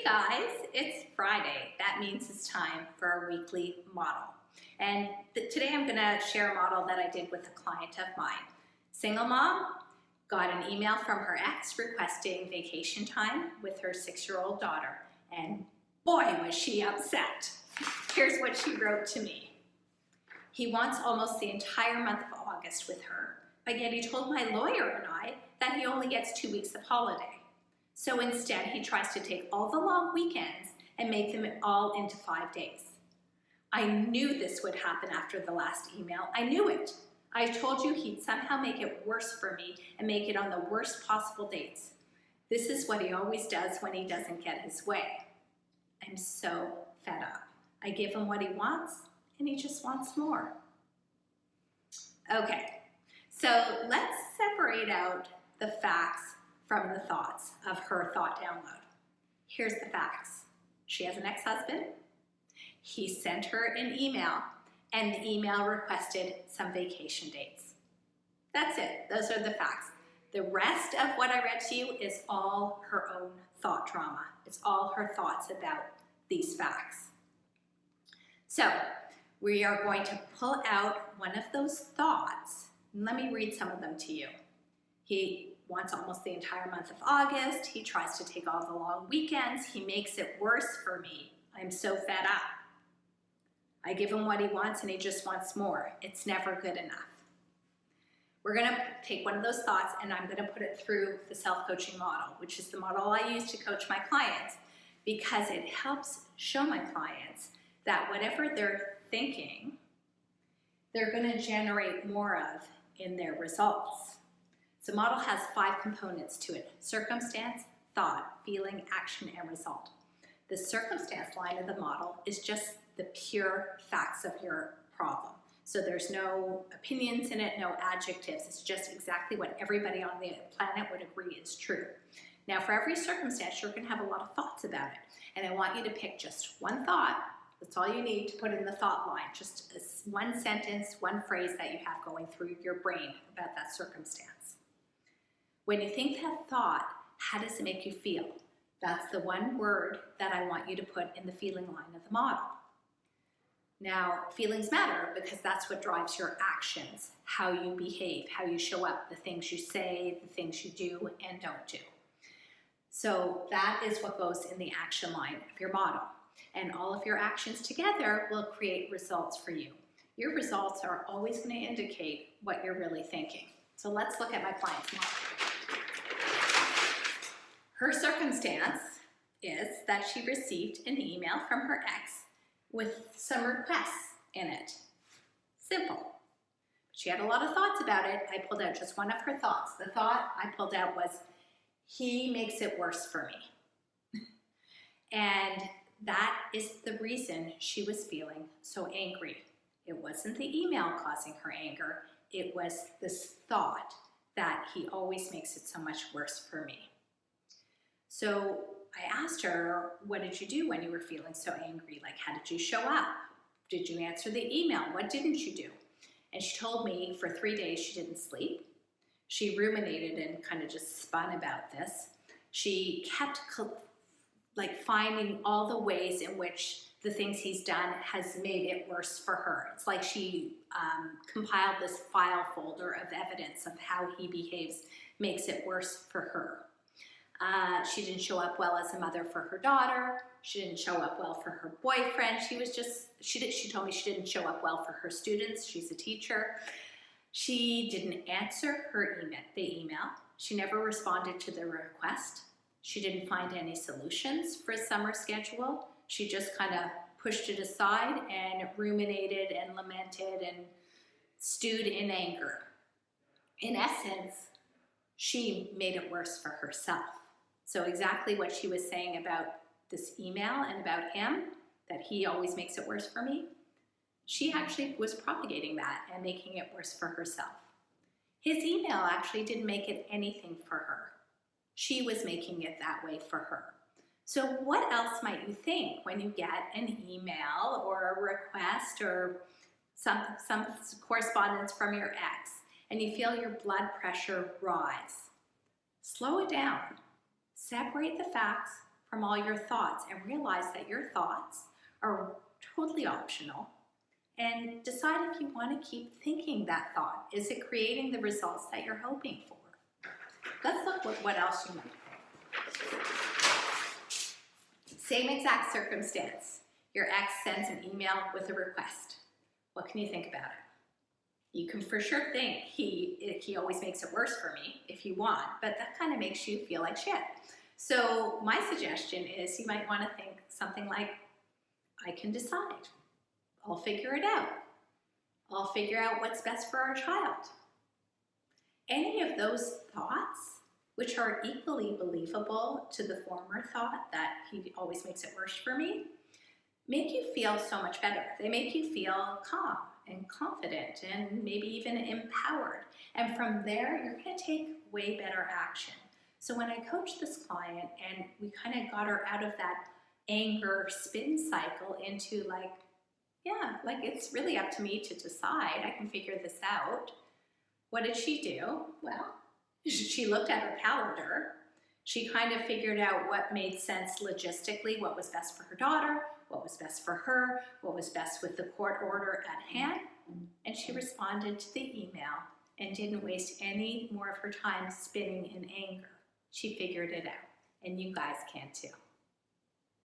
Hey guys, it's Friday. That means it's time for our weekly model. And today I'm going to share a model that I did with a client of mine. Single mom, got an email from her ex requesting vacation time with her 6-year-old daughter. And boy, was she upset. Here's what she wrote to me. He wants almost the entire month of August with her, but yet he told my lawyer and I that he only gets 2 weeks of holiday. So instead, he tries to take all the long weekends and make them all into 5 days. I knew this would happen after the last email. I knew it. I told you he'd somehow make it worse for me and make it on the worst possible dates. This is what he always does when he doesn't get his way. I'm so fed up. I give him what he wants, and he just wants more. Okay, so let's separate out the facts from the thoughts of her thought download. Here's the facts. She has an ex-husband. He sent her an email, and the email requested some vacation dates. That's it. Those are the facts. The rest of what I read to you is all her own thought drama. It's all her thoughts about these facts. So we are going to pull out one of those thoughts. Let me read some of them to you. He wants almost the entire month of August. He tries to take all the long weekends. He makes it worse for me. I'm so fed up. I give him what he wants and he just wants more. It's never good enough. We're going to take one of those thoughts and I'm going to put it through the self-coaching model, which is the model I use to coach my clients, because it helps show my clients that whatever they're thinking, they're going to generate more of in their results. The model has 5 components to it: circumstance, thought, feeling, action, and result. The circumstance line of the model is just the pure facts of your problem. So there's no opinions in it, no adjectives. It's just exactly what everybody on the planet would agree is true. Now, for every circumstance, you're going to have a lot of thoughts about it. And I want you to pick just one thought. That's all you need to put in the thought line. Just one sentence, one phrase that you have going through your brain about that circumstance. When you think that thought, how does it make you feel? That's the one word that I want you to put in the feeling line of the model. Now, feelings matter because that's what drives your actions, how you behave, how you show up, the things you say, the things you do and don't do. So that is what goes in the action line of your model. And all of your actions together will create results for you. Your results are always going to indicate what you're really thinking. So let's look at my client's model. Her circumstance is that she received an email from her ex with some requests in it. Simple. She had a lot of thoughts about it. I pulled out just one of her thoughts. The thought I pulled out was, he makes it worse for me. And that is the reason she was feeling so angry. It wasn't the email causing her anger. It was this thought that he always makes it so much worse for me. So I asked her, what did you do when you were feeling so angry? Like, how did you show up? Did you answer the email? What didn't you do? And she told me for 3 days she didn't sleep. She ruminated and kind of just spun about this. She kept finding all the ways in which the things he's done has made it worse for her. It's like she compiled this file folder of evidence of how he behaves, makes it worse for her. She didn't show up well as a mother for her daughter. She didn't show up well for her boyfriend. She told me she didn't show up well for her students. She's a teacher. She didn't answer the email. She never responded to the request. She didn't find any solutions for a summer schedule. She just kind of pushed it aside and ruminated and lamented and stewed in anger. In essence, she made it worse for herself. So exactly what she was saying about this email and about him, that he always makes it worse for me, she actually was propagating that and making it worse for herself. His email actually didn't make it anything for her. She was making it that way for her. So what else might you think when you get an email or a request or some correspondence from your ex and you feel your blood pressure rise? Slow it down. Separate the facts from all your thoughts and realize that your thoughts are totally optional, and decide if you want to keep thinking that thought. Is it creating the results that you're hoping for? Let's look at what else you might. Same exact circumstance. Your ex sends an email with a request. What can you think about it? You can for sure think he always makes it worse for me if you want, but that kind of makes you feel like shit. So my suggestion is you might want to think something like, I can decide. I'll figure it out. I'll figure out what's best for our child. Any of those thoughts, which are equally believable to the former thought that he always makes it worse for me, make you feel so much better. They make you feel calm and confident and maybe even empowered. And from there, you're going to take way better action. So when I coached this client and we kind of got her out of that anger spin cycle into like, yeah, like it's really up to me to decide. I can figure this out. What did she do? Well, she looked at her calendar. She kind of figured out what made sense logistically, what was best for her daughter, what was best for her, what was best with the court order at hand, and she responded to the email and didn't waste any more of her time spinning in anger. She figured it out, and you guys can too.